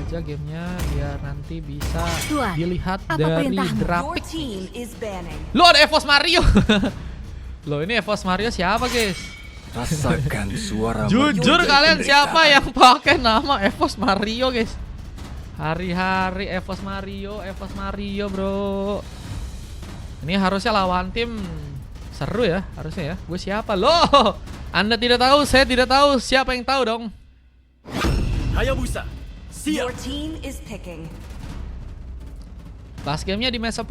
aja gamenya biar nanti bisa Tuan, dilihat apa dari perintahmu? grafik. Lo ada EVOS Mario. Lo ini EVOS Mario siapa guys? Rasakan suara Jujur merdu kalian dari siapa penderitaan. yang pakai nama EVOS Mario guys? Hari-hari EVOS Mario bro. Ini harusnya lawan tim seru ya harusnya ya. Gue siapa? Loh, Anda tidak tahu, saya tidak tahu. Siapa yang tahu dong? Hayabusa, siap. Last gamenya di match 10,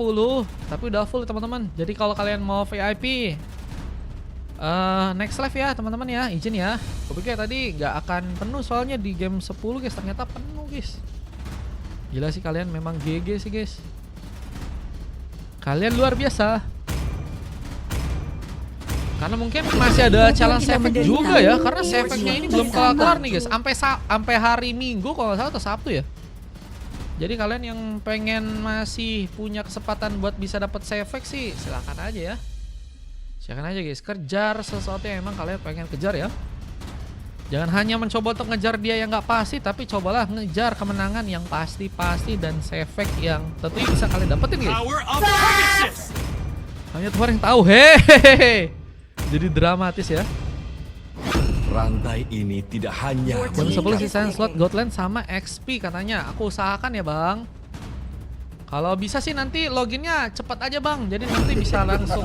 tapi udah full teman-teman. Jadi kalau kalian mau VIP next live ya teman-teman ya, izin ya. Gue pikir tadi nggak akan penuh soalnya di game 10 guys, ternyata penuh guys. Gila sih kalian, memang GG sih guys. Kalian luar biasa. Karena mungkin masih ada challenge Sefek juga ya, karena Sefeknya ini belum kelar nih guys. Sampai hari Minggu kalau nggak salah atau Sabtu ya. Jadi kalian yang pengen masih punya kesempatan buat bisa dapat Sefek sih silakan aja ya. Silakan aja guys, kejar sesuatu yang emang kalian pengen kejar ya. Jangan hanya mencoba untuk ngejar dia yang nggak pasti, tapi cobalah ngejar kemenangan yang pasti dan Sefek yang tentunya bisa kalian dapetin guys. Hanya Tuhan yang tahu. Hehehe. Jadi dramatis ya. Rantai ini tidak hanya Jam 10 sisain slot Godland sama XP katanya. Aku usahakan ya bang. Kalau bisa sih nanti loginnya cepat aja bang. Jadi nanti bisa langsung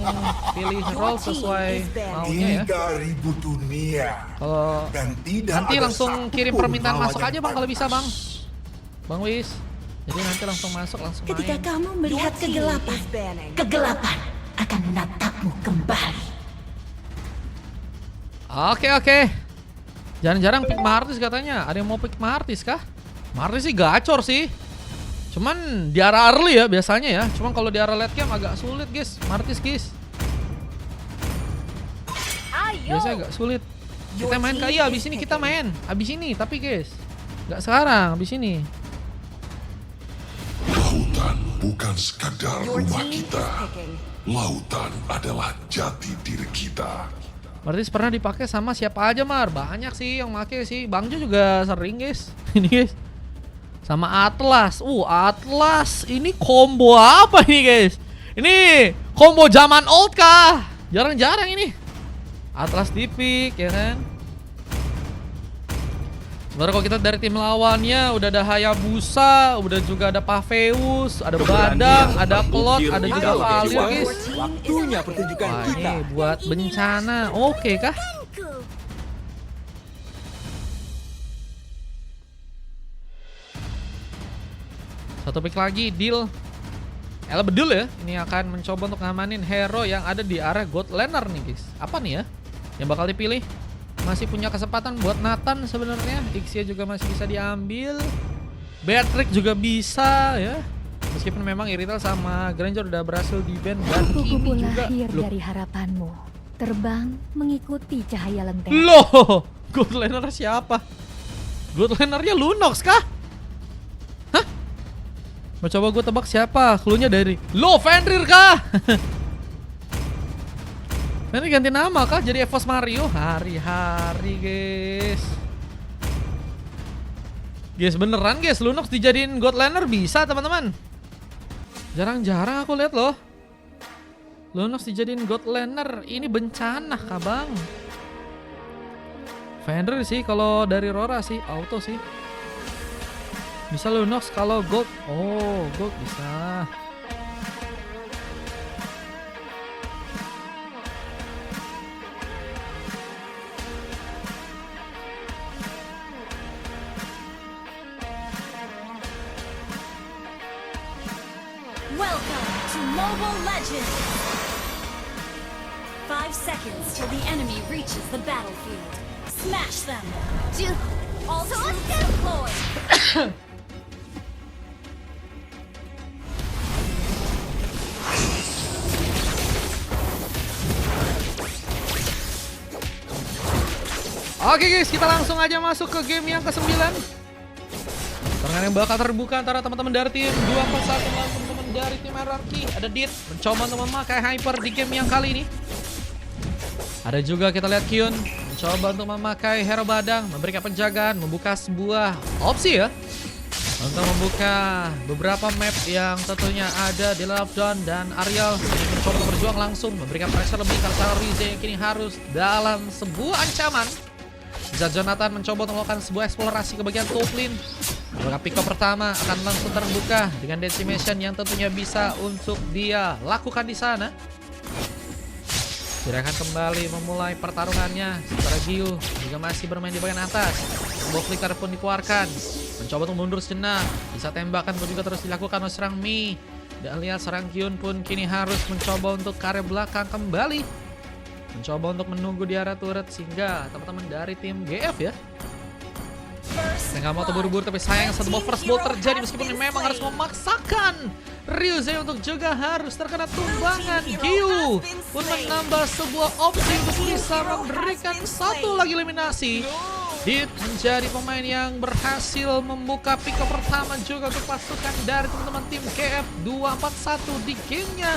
pilih role sesuai maunya ya. 3.000 dunia. Kalau Dan tidak nanti ada langsung satu kirim pun permintaan lawan masuk yang aja bang kalau bisa bang. pantas. Bang Wis. Jadi nanti langsung masuk langsung Ketika main. kamu melihat kegelapan, kegelapan akan menatapmu kembali. Oke. Jarang-jarang pick Martis katanya. Ada yang mau pick Martis kah? Martis sih gacor sih. Cuman di arah early ya biasanya ya. Cuman kalau di arah late game agak sulit guys. Martis guys. Biasanya agak sulit. Kita main kayak abis ini kita main. Abis ini tapi guys. Gak sekarang, abis ini. Lautan bukan sekadar rumah kita. Lautan adalah jati diri kita. Martis pernah dipakai sama siapa aja Mar? Banyak sih yang make sih. Bang Jo juga sering guys. Ini guys. Sama Atlas. Atlas. Ini combo apa nih guys? Ini combo zaman old kah? Jarang-jarang ini. Atlas dipik ya kan. Sebenarnya kalau kita dari tim lawannya udah ada Hayabusa, udah juga ada Paveus, ada Badang, ada Klot, ada juga Valir guys. waktunya pertunjukan Wah kita. ini buat bencana. Oke kah? Satu pick lagi, deal. Bedul ya. Ini akan mencoba untuk ngamanin hero yang ada di arah Godlander nih guys. Apa nih ya yang bakal dipilih? Masih punya kesempatan buat Nathan sebenarnya. Ixia juga masih bisa diambil. Beatrix juga bisa ya. Meskipun memang Irital sama Granger udah berhasil di ban dan Kupu-kupu ini juga. lahir Loh. dari harapanmu. Terbang mengikuti cahaya lentera. Loh, Godlander siapa? Godlandernya Lunox kah? Hah? Mau coba gue tebak siapa? Cluenya dari Loh, Fenrir kah? Ini ganti nama kah jadi EVOS Mario? Hari-hari guys. Guys beneran guys, Lunox dijadiin Godlander bisa teman-teman. Jarang-jarang aku lihat loh. Lunox dijadiin Godlander, ini bencana kah bang? Fenrir sih kalau dari Rora sih, auto sih. Bisa Lunox kalau gold. Oh, gold bisa. Welcome to Mobile Legends! 5 seconds till the enemy reaches the battlefield. Smash them! All troops deployed! Oke guys, kita langsung aja masuk ke game yang ke-9. Pertandingan yang bakal terbuka antara teman-teman dari tim 241 melawan teman-teman dari tim RRQ. Ada Dit mencoba untuk memakai Hyper di game yang kali ini. Ada juga kita lihat Kyun mencoba untuk memakai Hero Badang, memberikan penjagaan, membuka sebuah opsi ya. untuk membuka beberapa map yang tentunya ada di Lovedown dan Ariel ini mencoba berjuang langsung memberikan pressure lebih karena Rize yang kini harus dalam sebuah ancaman. Bisa Jonathan mencoba untuk melakukan sebuah eksplorasi ke bagian top lane. Apakah pick up pertama akan langsung terbuka dengan decimation yang tentunya bisa untuk dia lakukan di sana. Dia akan kembali memulai pertarungannya. Sementara Gyu juga masih bermain di bagian atas. Sebuah flicker pun dikeluarkan. Mencoba untuk mundur sejenak. Bisa tembakan pun juga terus dilakukan oleh serang Mi. Dan lihat serang Kyun pun kini harus mencoba untuk ke area belakang kembali. Mencoba untuk menunggu di arah turret sehingga teman-teman dari tim GF ya. Saya nggak mau terburu-buru tapi sayang satu ball first ball terjadi meskipun memang harus memaksakan Ryuze untuk juga harus terkena tumbangan. Gyu pun menambah sebuah opsi untuk bisa memberikan satu lagi eliminasi. Dit menjadi pemain yang berhasil membuka pick up pertama juga untuk pasukan dari teman-teman tim GF 241 di gamenya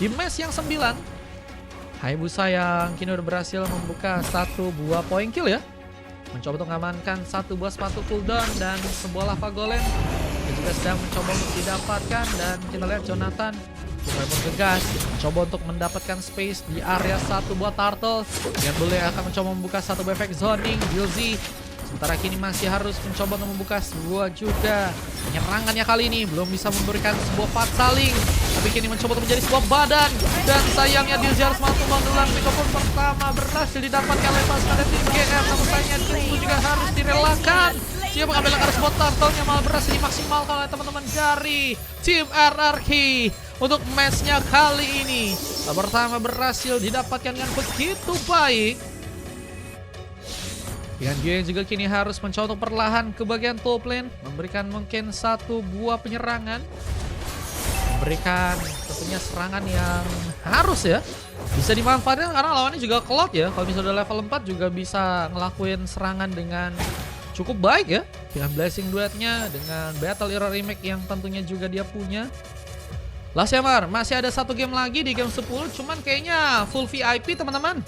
di match yang 9. Hayabusa yang kini udah berhasil membuka satu buah point kill ya. Mencoba untuk mengamankan satu buah sepatu cooldown dan sebuah lava golem. Dia juga sedang mencoba untuk didapatkan dan kita lihat Jonathan mulai bergegas. Mencoba untuk mendapatkan space di area satu buah turtle. Yang boleh akan mencoba membuka satu buah efek zoning. Gilzy sementara kini masih harus mencoba untuk membuka sebuah juga penyerangannya kali ini. Belum bisa memberikan sebuah patsaling. Tapi kini mencoba untuk menjadi sebuah badan. Dan sayangnya Gilzy harus mampu mendulang mikrofon pertama berhasil didapatkan oleh pasukan dari tim GF. Namun sayangnya itu juga harus direlakan. Dia mengambil langkah sebuah turtle-nya malah berhasil dimaksimalkan oleh teman-teman dari tim RRQ. Untuk matchnya kali ini pertama berhasil didapatkan dengan begitu baik. Dengan dia juga kini harus mencoba untuk perlahan ke bagian top lane. Memberikan mungkin satu buah penyerangan. Memberikan tentunya serangan yang harus ya bisa dimanfaatkan karena lawannya juga Cloud ya. Kalau misalnya udah level 4 juga bisa ngelakuin serangan dengan cukup baik ya. Dengan Blessing duetnya, dengan Battle Era Remake yang tentunya juga dia punya. Last Yamar, masih ada satu game lagi di game 10. Cuman kayaknya full VIP teman-teman.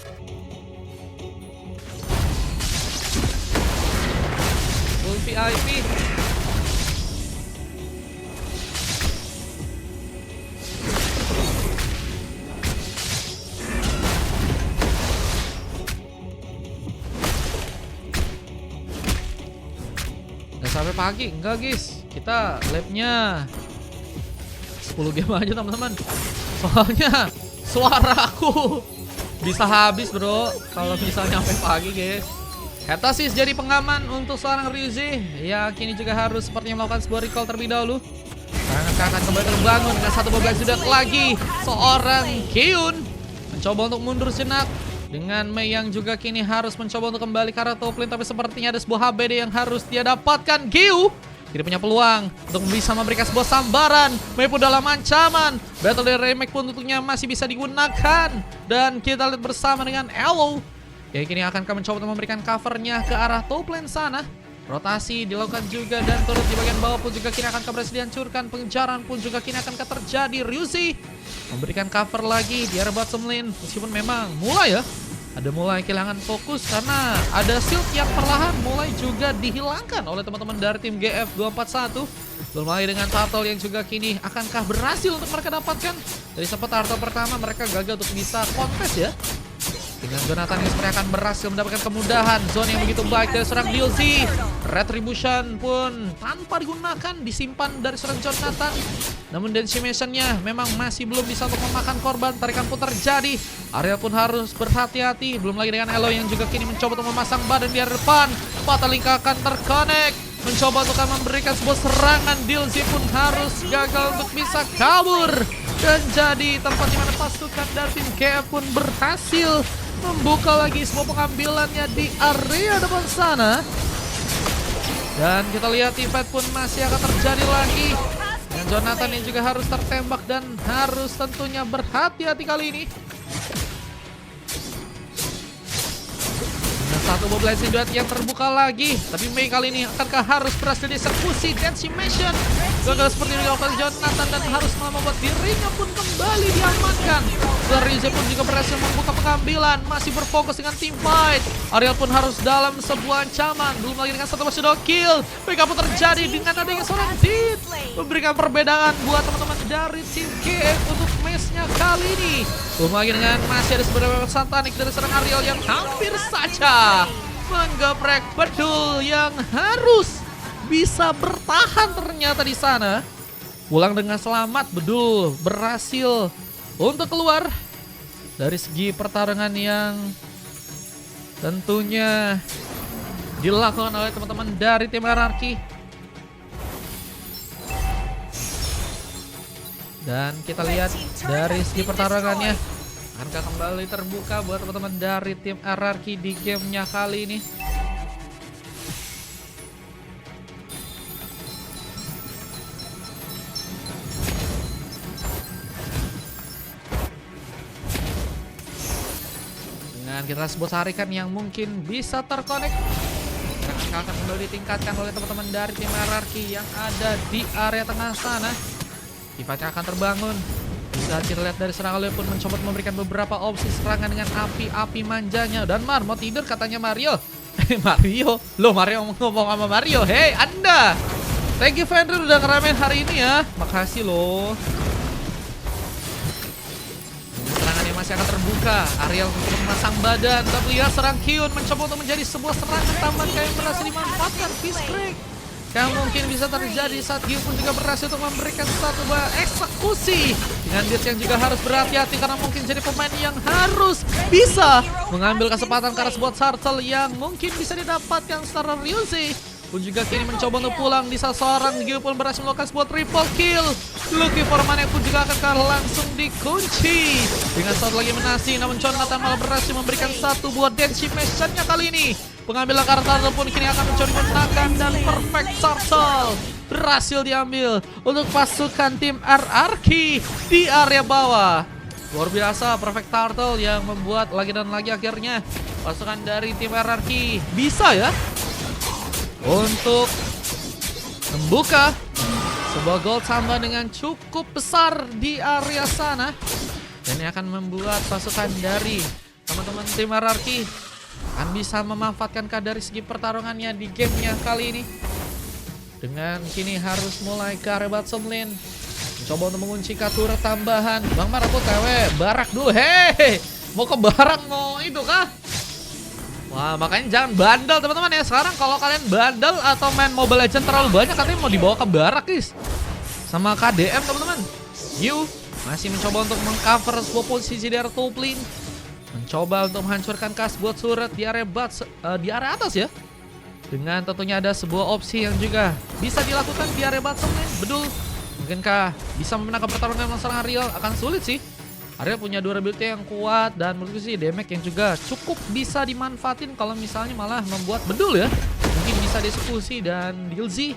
Full VIP. Udah sampai pagi? Enggak guys. Kita labnya 10 game aja teman-teman. Soalnya suara aku bisa habis bro kalau misalnya sampai pagi guys. Heptasis jadi pengaman untuk seorang Ryuze. Ya kini juga harus sepertinya melakukan sebuah recall terlebih dahulu. Serangan akan kembali terbangun dengan satu bobek sudah lagi. Seorang Kyun mencoba untuk mundur sejenak. Dengan Mei yang juga kini harus mencoba untuk kembali ke arah top lane. Tapi sepertinya ada sebuah HBD yang harus dia dapatkan. Gyu kini punya peluang untuk bisa memberikan sebuah sambaran. Mei pun dalam ancaman. Battle Remake pun tentunya masih bisa digunakan. Dan kita lihat bersama dengan Elo yang kini akan mencoba untuk memberikan covernya ke arah top lane sana. Rotasi dilakukan juga dan turut di bagian bawah pun juga kini akan berhasil dihancurkan. Pengejaran pun juga kini akan terjadi. Ryuze memberikan cover lagi di arah bottom lane. Meskipun memang mulai ya ada mulai kehilangan fokus karena ada shield yang perlahan mulai juga dihilangkan oleh teman-teman dari tim GF 241. Belum lagi dengan turtle yang juga kini akankah berhasil untuk mereka dapatkan. Dari sempat turtle pertama mereka gagal untuk bisa kontes ya. Dengan Jonathan yang sebenarnya akan berhasil mendapatkan kemudahan. Zone yang begitu baik dari seorang Gilzy. Retribution pun tanpa digunakan disimpan dari seorang Jonathan. Namun decimation-nya memang masih belum bisa untuk memakan korban. Tarikan pun terjadi. Ariel pun harus berhati-hati. Belum lagi dengan Elo yang juga kini mencoba untuk memasang badan di depan. Fatal Link akan terconnect. Mencoba untuk memberikan sebuah serangan. Gilzy pun harus gagal untuk bisa kabur. Dan jadi tempat dimana pasukan dari tim GF pun berhasil membuka lagi sebuah pengambilannya di area depan sana. Dan kita lihat event pun masih akan terjadi lagi. Dan Jonathan yang juga harus tertembak dan harus tentunya berhati-hati kali ini. Dengan Satu blessing duet yang terbuka lagi. Tapi Mei kali ini akankah harus berhasil dieksekusi Decimation? Gagal seperti yang dilakukan Jonathan dan harus malah membuat dirinya pun kembali diamankan. Rize pun juga berhasil membuka pengambilan. Masih berfokus dengan team fight. Ariel pun harus dalam sebuah ancaman. Belum lagi dengan satu Shadow kill. PK pun terjadi dengan adanya seorang Dit. Memberikan perbedaan buat teman-teman dari tim GF untuk match-nya kali ini. Belum lagi dengan masih ada sebenarnya santanik dari seorang Ariel yang hampir saja menggeprek Bedul yang harus bisa bertahan ternyata di sana. Pulang dengan selamat, Bedul berhasil untuk keluar dari segi pertarungan yang tentunya dilakukan oleh teman-teman dari tim Hierarchy. Dan kita lihat dari segi pertarungannya akankah kembali terbuka buat teman-teman dari tim Hierarchy di gamenya kali ini. Dengan kita sebut harikan yang mungkin bisa terkonek, akan kembali ditingkatkan oleh teman-teman dari tim Hierarchy yang ada di area tengah sana. Sifatnya akan terbangun. Bisa kita lihat dari serangan pun mencoba memberikan beberapa opsi serangan dengan api-api manjanya. Dan mau tidur katanya Mario. Mario? Loh, Mario ngomong sama Mario. Hey Anda, thank you Fender udah ngeramein hari ini ya. Makasih loh. Serangannya masih akan terbuka. Ariel untuk memasang badan. Tapi lihat serang Kyun mencoba untuk menjadi sebuah serangan tambahan yang berhasil dimanfaatkan Fist Crack. Yang mungkin bisa terjadi saat Gyu pun juga berhasil untuk memberikan satu buah eksekusi. Dengan Ditz yang juga harus berhati-hati karena mungkin jadi pemain yang harus bisa mengambil kesempatan karena sebuah turtle yang mungkin bisa didapatkan secara Ryuzi. Pun juga kini mencoba untuk pulang di saat seorang Gyu pun berhasil melakukan sebuah triple kill. Lucky Forman pun juga akan langsung dikunci. Dengan satu lagi menasi, namun Jonathan malah berhasil memberikan satu buah Decimation-nya kali ini. Pengambilan karakter pun kini akan mencoba memenangkan dan perfect turtle berhasil diambil untuk pasukan tim Hierarchy di area bawah. Luar biasa perfect turtle yang membuat lagi dan lagi akhirnya pasukan dari tim Hierarchy bisa ya untuk membuka sebuah gol tambah dengan cukup besar di area sana. Dan ini akan membuat pasukan dari teman-teman tim Hierarchy akan bisa memanfaatkan dari segi pertarungannya di gamenya kali ini. Dengan kini harus mulai ke area bottom lane, mencoba untuk mengunci turret tambahan. Bang Mar aku TW barak dulu. Hei, mau ke barak mau itu kah? Wah, makanya jangan bandel teman-teman ya. Sekarang kalau kalian bandel atau main Mobile Legends terlalu banyak, katanya mau dibawa ke barak guys. Sama KDM teman-teman. Gyu masih mencoba untuk mengcover sebuah posisi di area top lane. Mencoba untuk menghancurkan buat surat di area di area atas ya. Dengan tentunya ada sebuah opsi yang juga bisa dilakukan di area bottom lane. Bedul, mungkinkah bisa memenangkan pertarungan masalah Ariel? Akan sulit sih. Ariel punya durability yang kuat dan menurutku sih damage yang juga cukup bisa dimanfaatin kalau misalnya malah membuat Bedul ya. Mungkin bisa dieksekusi dan Dilzy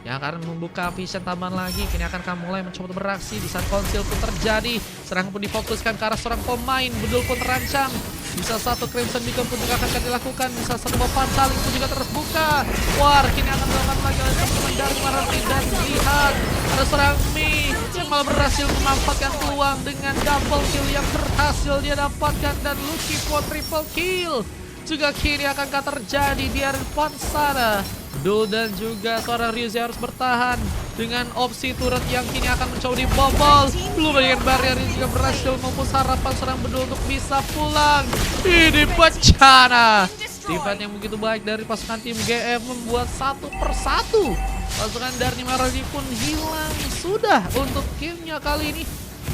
yang akan membuka vision tambahan lagi. Kini akan mulai mencoba beraksi di saat konsil pun terjadi. Serangan pun difokuskan ke arah seorang pemain. Bedul pun terancam. Bisa satu Crimson Beacon pun juga akan dilakukan. Bisa satu papan saling pun juga terbuka. War kini akan dilakukan lagi oleh teman-teman dari Marati. Dan lihat ada seorang Mi yang malah berhasil memanfaatkan peluang dengan double kill yang berhasil dia dapatkan. Dan Lucky for triple kill juga kini akankah terjadi di area depan sana. Bedul dan juga seorang Ryuzi harus bertahan dengan opsi turret yang kini akan mencoba dibobol. Belum dengan barrier yang juga berhasil memupus harapan seorang Bedul untuk bisa pulang. Ini bencana. Defense yang begitu baik dari pasukan tim GF membuat satu persatu pasukan dari Hierarchy pun hilang sudah untuk gamenya kali ini.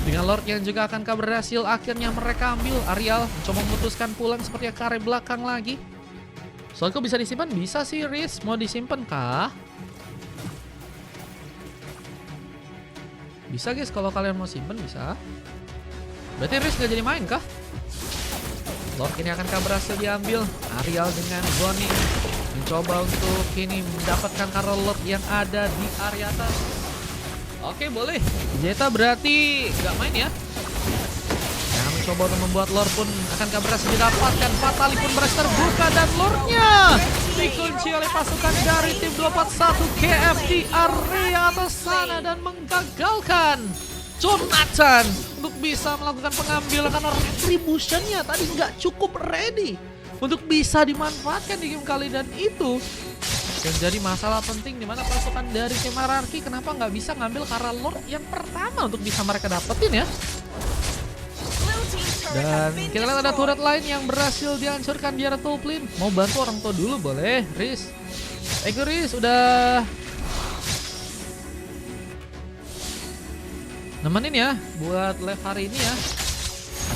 Dengan Lord yang juga akankah berhasil akhirnya mereka ambil. Ariel mencoba memutuskan pulang seperti ke area belakang lagi. Soalnya kok bisa disimpan? Bisa sih Riz. Mau disimpan kah? Bisa guys, kalau kalian mau simpen bisa. Berarti Riz nggak jadi main kah? Lord ini akankah berhasil diambil? Ariel dengan Bonnie mencoba untuk kini mendapatkan Karol Lord yang ada di area atas. Oke boleh. Zeta berarti nggak main ya. Yang mencoba untuk membuat lore pun akan berhasil didapatkan. Fatali pun berhasil terbuka dan lore-nya dikunci oleh pasukan dari tim 241 KF di area atas sana dan menggagalkan Jonathan untuk bisa melakukan pengambilan karena retribution-nya tadi nggak cukup ready untuk bisa dimanfaatkan di game kali, dan itu yang jadi masalah penting di mana pasukan dari tim Hierarchy kenapa nggak bisa ngambil Kara Lord yang pertama untuk bisa mereka dapetin ya. Dan kita lihat ada turret lain yang berhasil dihancurkan di area top lane. Mau bantu orang tua dulu boleh, Riz. Riz udah nemenin ya buat live hari ini ya.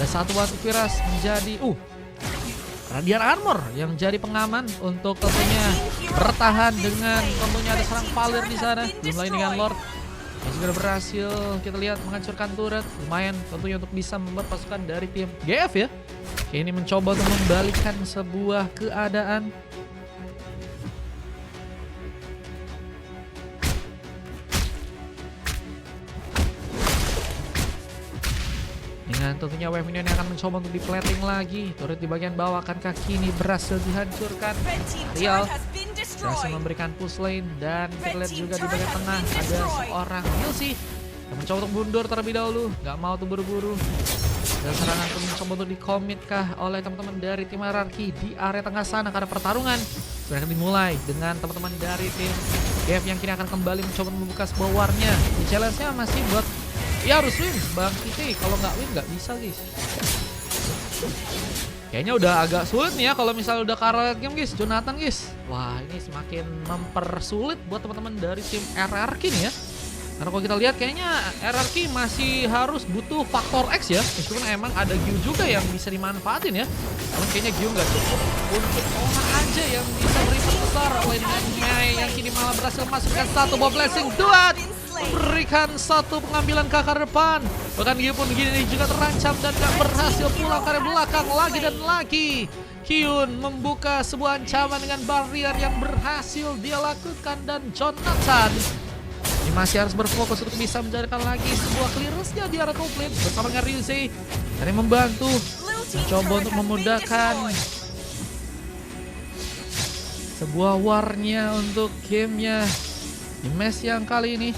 Ada satu batu Firas menjadi Radiant Armor yang jadi pengaman untuk tentunya bertahan dengan tentunya ada serang palir di sana. Belum lagi dengan Lord yang sudah berhasil kita lihat menghancurkan turret. Lumayan tentunya untuk bisa membuat pasukan dari tim GF ya. Ini mencoba untuk membalikkan sebuah keadaan. Dengan tentunya wave minion yang akan mencoba untuk di-plating lagi. Turret di bagian bawah akankah kini berhasil dihancurkan. Real berhasil memberikan push lane. Dan kita lihat juga di bagian tengah ada seorang Hilsi yang mencoba untuk mundur terlebih dahulu. Gak mau tuh buru-buru. Dan serangan pun mencoba untuk di-commitkah oleh teman-teman dari tim Hierarchy di area tengah sana. Karena pertarungan sudah akan dimulai dengan teman-teman dari tim GF yang kini akan kembali mencoba membuka sebuah war-nya. Di challenge-nya masih buat ya harus win Bang Kiti, kalau nggak win nggak bisa guys. Kayaknya udah agak sulit nih ya kalau misalnya udah Kara late game guys, Jonathan guys. Wah ini semakin mempersulit buat teman-teman dari tim Hierarchy nih ya. Karena kalau kita lihat kayaknya Hierarchy masih harus butuh faktor X ya. Meskipun emang ada Gyu juga yang bisa dimanfaatin ya. Namun kayaknya Gyu nggak cukup untuk orang aja yang bisa berimpact besar. Oleh dengan Mei yang kini malah berhasil masukkan satu ball blessing duat. Memberikan satu pengambilan ke arah depan. Bahkan Gyu pun gini juga terancam dan gak berhasil pulang ke arah belakang lagi dan lagi. Hyun membuka sebuah ancaman dengan barrier yang berhasil dia lakukan, dan Jonathan ini masih harus berfokus untuk bisa menjadikan lagi sebuah clearance-nya di area top lane bersama dengan Ryuze. Dan yang membantu mencoba untuk memudahkan sebuah war-nya untuk gamenya di match yang kali ini.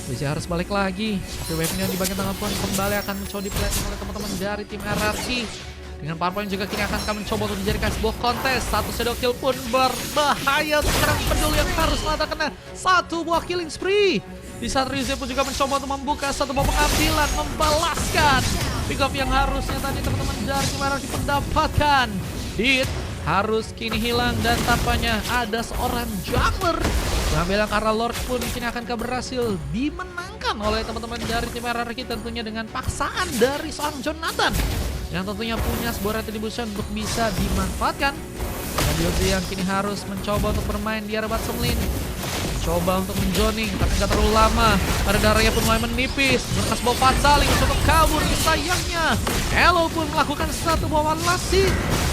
Bisa harus balik lagi. Tapi wave yang di bagian tengah pun kembali akan mencoba di-plating oleh teman-teman dari tim Hierarchy. Dengan power point juga kini akan kami mencoba untuk dijadikan sebuah kontes. Satu shadow kill pun berbahaya untuk serang pedul yang harus mengatakan satu buah killing spree. Di saat Ryuze pun juga mencoba untuk membuka satu buah pengambilan, membalaskan pick up yang harusnya tadi teman-teman dari tim Hierarchy mendapatkan. Dit harus kini hilang dan tampaknya ada seorang jungler. Pengambilan karena Lord pun kini akan berhasil dimenangkan oleh teman-teman dari tim Hierarchy tentunya dengan paksaan dari seorang Jonathan yang tentunya punya sebuah retribution untuk bisa dimanfaatkan. Dan Ryuze yang kini harus mencoba untuk bermain di area bottom lane. Coba untuk menjoning tapi nggak terlalu lama karena darahnya pun mulai menipis. Berkas bawa Fatali mencoba kabur, sayangnya Elo pun melakukan satu bawa lasi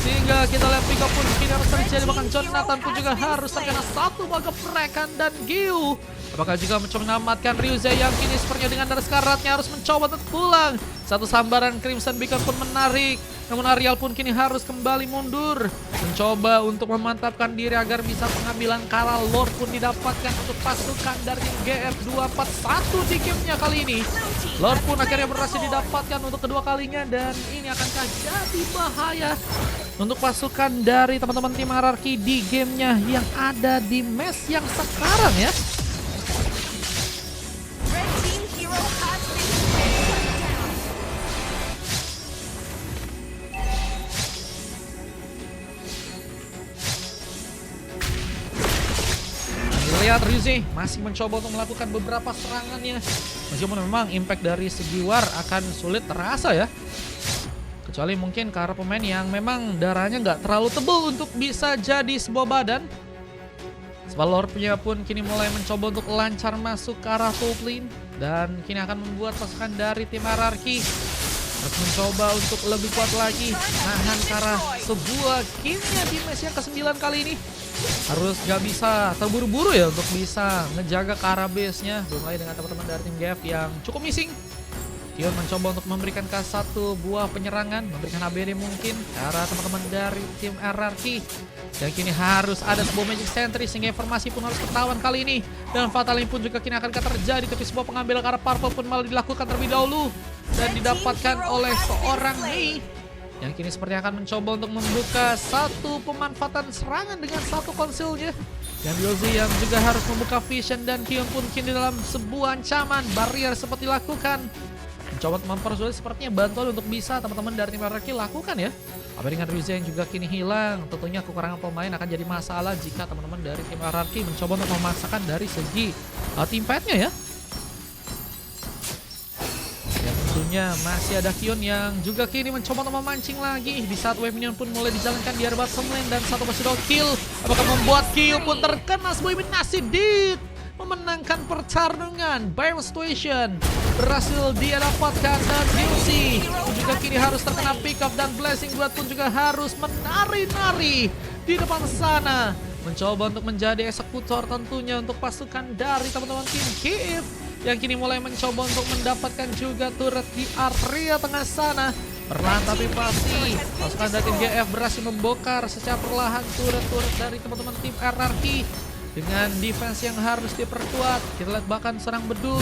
sehingga kita lihat pick up pun kini harus terjadi. Bahkan Jonathan pun juga harus terkena satu bawa geprekan. Dan Gyu apakah juga mencoba menyelamatkan Ryuze yang kini sepertinya dengan darah sekaratnya harus mencoba untuk pulang. Satu sambaran Crimson Beacon pun menarik. Namun Ariel pun kini harus kembali mundur. Mencoba untuk memantapkan diri agar bisa pengambilan Kara Lord pun didapatkan untuk pasukan dari GF241 di gamenya kali ini. Lord pun akhirnya berhasil didapatkan untuk kedua kalinya. Dan ini akankah jadi bahaya untuk pasukan dari teman-teman tim Hierarchy di gamenya yang ada di match yang sekarang ya. Lihat Ryuze masih mencoba untuk melakukan beberapa serangannya. Meskipun memang impact dari segi war akan sulit terasa ya. Kecuali mungkin karena pemain yang memang darahnya nggak terlalu tebal untuk bisa jadi sebuah badan. Sebab Lord punya pun kini mulai mencoba untuk lancar masuk ke arah top lane. Dan kini akan membuat pasukan dari tim Hierarchy harus mencoba untuk lebih kuat lagi nahan ke arah sebuah gamenya di match yang ke-9 kali ini. harus gak bisa terburu-buru ya untuk bisa ngejaga ke arah base-nya. Belum lagi dengan teman-teman dari tim GF yang cukup missing. Kion mencoba untuk memberikan ke satu buah penyerangan, memberikan ABD mungkin ke arah teman-teman dari tim RRQ. Dan kini harus ada sebuah Magic Sentry sehingga informasi pun harus ketahuan kali ini. Dan Fatality pun juga kini akan terjadi, tapi sebuah pengambilan ke arah Purple pun malah dilakukan terlebih dahulu dan didapatkan oleh seorang Mei. Yang kini sepertinya akan mencoba untuk membuka satu pemanfaatan serangan dengan satu konsilnya. Dan Yozi yang juga harus membuka vision, dan Kion pun kini dalam sebuah ancaman barrier seperti dilakukan. Mencoba mempersulit sepertinya bantuan untuk bisa teman-teman dari tim RRQ lakukan ya. Apa dengan Ryuza yang juga kini hilang, tentunya kekurangan pemain akan jadi masalah jika teman-teman dari tim RRQ mencoba untuk memaksakan dari segi teamfight-nya ya. Dan tentunya masih ada Kion yang juga kini mencoba untuk memancing lagi di saat wave minion pun mulai dijalankan di area bottom lane dan satu berhasil kill. Apakah membuat Kion pun terkena sebuah eliminasi dit? Memenangkan pertarungan. Bam Situation berhasil dia dapatkan, dan Yuzi juga kini harus terkena pick up, dan Blessing Duet pun juga harus menari-nari di depan sana. Mencoba untuk menjadi eksekutor tentunya untuk pasukan dari teman-teman tim GF yang kini mulai mencoba untuk mendapatkan juga turret di area tengah sana. Perlahan tapi pasti pasukan dari tim GF berhasil membongkar secara perlahan turret-turret dari teman-teman tim RRQ. Dengan defense yang harus diperkuat, kita lihat bahkan serang bedul.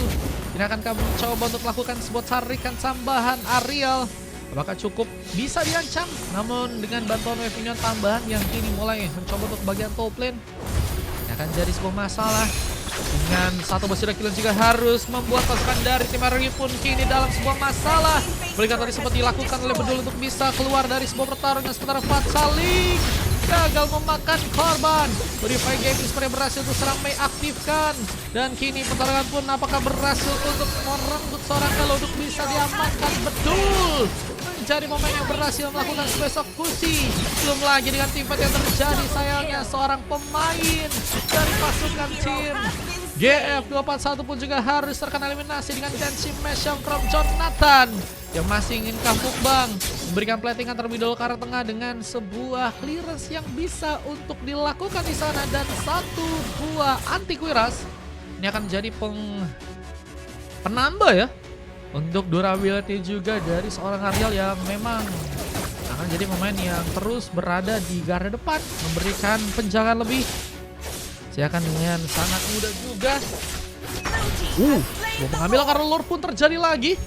Ini akan kami mencoba untuk melakukan sebuah tarikan tambahan aerial. Apakah cukup bisa diancam? Namun dengan bantuan wave minion tambahan yang kini mulai mencoba untuk bagian top lane, ini akan jadi sebuah masalah. Dengan satu bersudah kill juga harus membuat pasukan dari tim RRQ pun kini dalam sebuah masalah. Berikan tadi sempat dilakukan oleh bedul untuk bisa keluar dari sebuah pertarungan, sementara Fatality gagal memakan korban. Modify Game seperti berhasil untuk serang Mei aktifkan. Dan kini pertarungan pun apakah berhasil untuk merenggut seorang kalau untuk bisa diamankan. Betul, menjadi momen yang berhasil melakukan sebuah eksekusi. Belum lagi dengan teamfight yang terjadi, sayangnya seorang pemain dari pasukan tim GF 241 pun juga harus terkena eliminasi dengan Genshin Mesham from Jonathan yang masih ingin kampung bang memberikan platingan terlebih dahulu ke arah tengah dengan sebuah clearance yang bisa untuk dilakukan di sana, dan satu buah anti kuiras ini akan menjadi penambah ya untuk durability juga dari seorang Ariel yang memang akan jadi pemain yang terus berada di garda depan memberikan penjagaan lebih. Saya akan dengan sangat mudah juga. Mengambil karena lore pun terjadi lagi.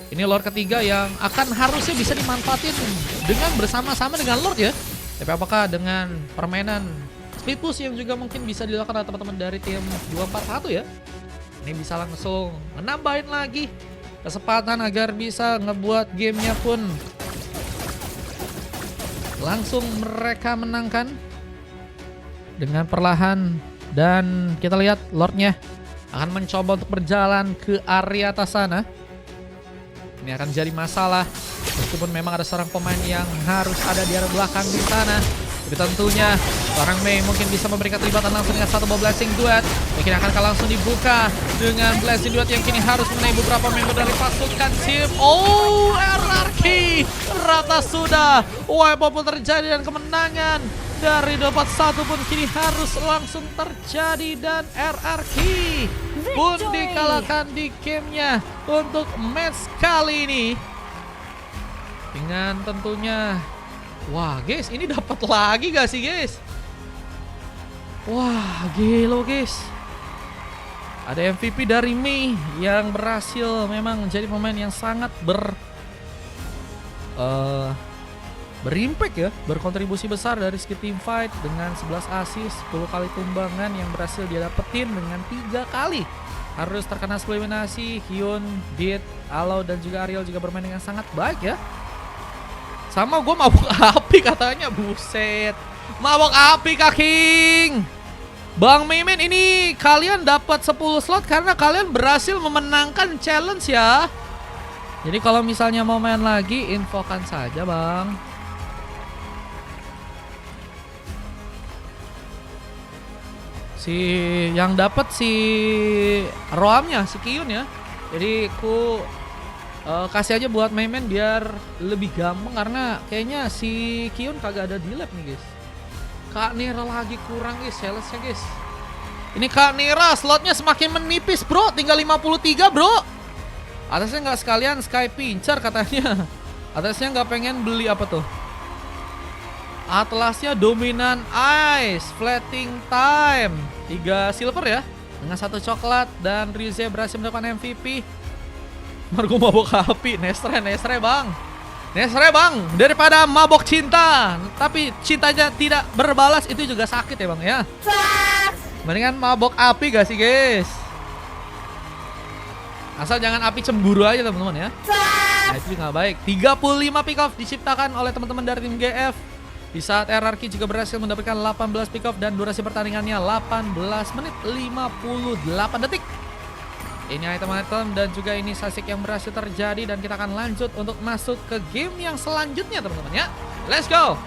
Ini lore ketiga yang akan harusnya bisa dimanfaatin dengan bersama-sama dengan lore ya. Tapi apakah dengan permainan split push yang juga mungkin bisa dilakukan oleh teman-teman dari tim 241 ya. Ini bisa langsung menambahin lagi kesempatan agar bisa ngebuat gamenya pun langsung mereka menangkan dengan perlahan. Dan kita lihat Lordnya akan mencoba untuk berjalan ke area atas sana. Ini akan jadi masalah meskipun memang ada seorang pemain yang harus ada di area belakang di sana. Tapi tentunya seorang Mei mungkin bisa memberikan terlibatan langsung dengan satu Blessing Duet. Mungkin akan langsung dibuka dengan Blessing Duet yang kini harus menaik beberapa member dari pasukan tim RRQ. Rata sudah, wipe pun terjadi dan kemenangan dari 241 pun kini harus langsung terjadi, dan RRQ pun dikalahkan di gamenya untuk match kali ini. Dengan tentunya, wah guys, ini dapat lagi gak sih guys? Wah gila guys. Ada MVP dari Mei yang berhasil memang menjadi pemain yang sangat berimpact ya, berkontribusi besar dari segi team fight dengan 11 assist, 10 kali tumbangan yang berhasil dia dapetin dengan 3 kali harus terkena eliminasi. Hyun, Dit, Alo dan juga Ariel juga bermain dengan sangat baik ya. Sama gue mabuk api katanya, buset. Mabuk api Kak King. Bang Mimin, ini kalian dapat 10 slot karena kalian berhasil memenangkan challenge ya. Jadi kalau misalnya mau main lagi, infokan saja bang. Si yang dapat si Roamnya, si Kion ya. Jadi ku kasih aja buat Maimen biar lebih gampang karena kayaknya si Kion kagak ada di lab nih guys. Kak Nera lagi kurang guys, salesnya guys. Ini Kak Nera slotnya semakin menipis bro, tinggal 53 bro. Atasnya nggak sekalian Sky Pincer katanya. Atasnya nggak pengen beli apa tuh? Atlasnya Dominant Ice, Flatting Time, 3 silver ya, dengan 1 coklat. Dan Rize berhasil mendapatkan MVP. Margo mabok api, Nestre bang. Nesre bang, daripada mabok cinta tapi cintanya tidak berbalas itu juga sakit ya bang ya. Mendingan mabok api gak sih guys? Asal jangan api cemburu aja teman-teman ya. Nah itu nggak baik. 35 pick off diciptakan oleh teman-teman dari tim GF. Di saat RRQ juga berhasil mendapatkan 18 pick off dan durasi pertandingannya 18 menit 58 detik. Ini item-item dan juga ini sasik yang berhasil terjadi dan kita akan lanjut untuk masuk ke game yang selanjutnya teman-teman ya. Let's go!